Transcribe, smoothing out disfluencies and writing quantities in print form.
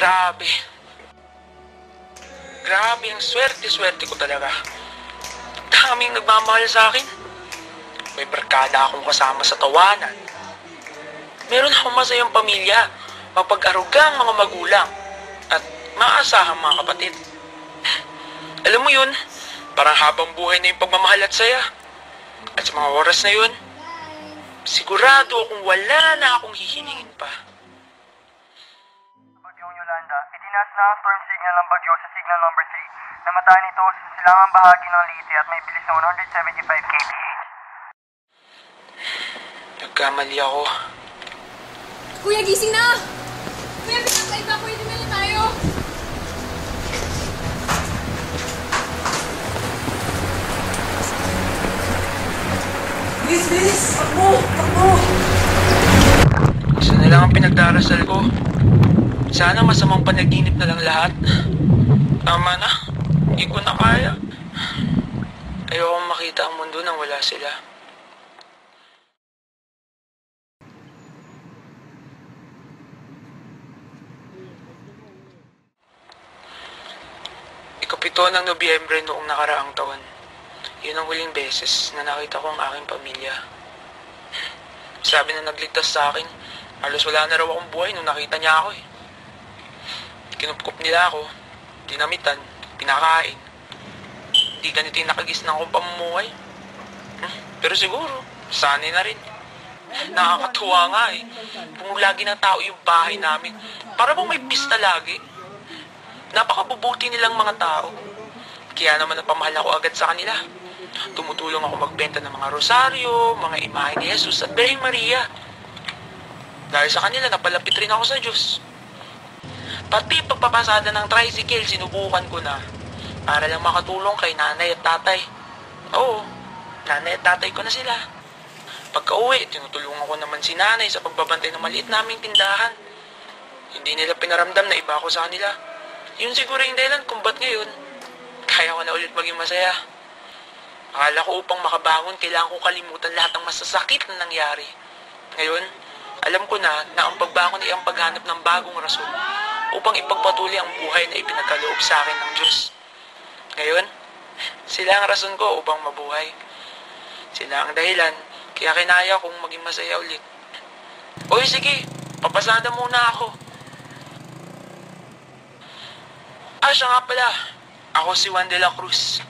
Grabe. Grabe, ang swerte-swerte ko talaga. Daming nagmamahal sa akin. May barkada akong kasama sa tawanan. Meron akong masayang pamilya, mapag-arugang mga magulang, at maasahang mga kapatid. Alam mo yun, parang habang buhay na yung pagmamahal at saya. At sa mga oras na yun, sigurado akong wala na akong hihingin pa. Bagyong Yolanda, itinaas na ang storm signal ng bagyo sa signal number 3. Namataan ito sa silangang bahagi ng Leyte at may bilis na 175 kph. Nagkamali ako. Kuya, gising na! Kuya, pinaka-evacuate na tayo! Bilis, bilis! Takbo! Takbo! Isa na lang ang pinagdarasal ko. Sana masamang panaginip na lang lahat. Tama na. Hindi ko na kaya. Ayokong makita ang mundo nang wala sila. Ikapito ng Nobyembre noong nakaraang taon. Yun ang huling beses na nakita ko ang aking pamilya. Sabi na nagligtas sa akin, halos wala na raw akong buhay nung nakita niya ako eh. Kinupkup nila ako, dinamitan, pinakain. Di ganito yung nakagisnan kong pamumuhay. Pero siguro, sanay na rin. Nakakatuwa nga eh. Pumulagi ng tao yung bahay namin. Para bang may pista lagi. Napakabubuti nilang mga tao. Kaya naman napamahal ako agad sa kanila. Tumutulong ako magbenta ng mga rosaryo, mga imahe ni Jesus at Birheng Maria. Dahil sa kanila, napalapit rin ako sa Diyos. Pati pagpapasada ng tricycle, sinubukan ko na. Para lang makatulong kay nanay at tatay. Oo, nanay at tatay ko na sila. Pagka uwi, tinutulungan ko naman si nanay sa pagbabantay ng maliit naming tindahan. Hindi nila pinaramdam na iba ako sa kanila. Yun siguro yung dahilan kung ba't ngayon kaya ko na ulit maging masaya. Akala ko upang makabangon, kailangan ko kalimutan lahat ng masasakit na nangyari. Ngayon, alam ko na ang pagbangon ay ang paghanap ng bagong rason upang ipagpatuloy ang buhay na ipinagkaloob sa akin ng Diyos. Ngayon, sila ang rason ko upang mabuhay. Sila ang dahilan, kaya kinaya kong maging masaya ulit. Oy, sige, papasada muna ako. Siya nga pala, ako si Juan de la Cruz.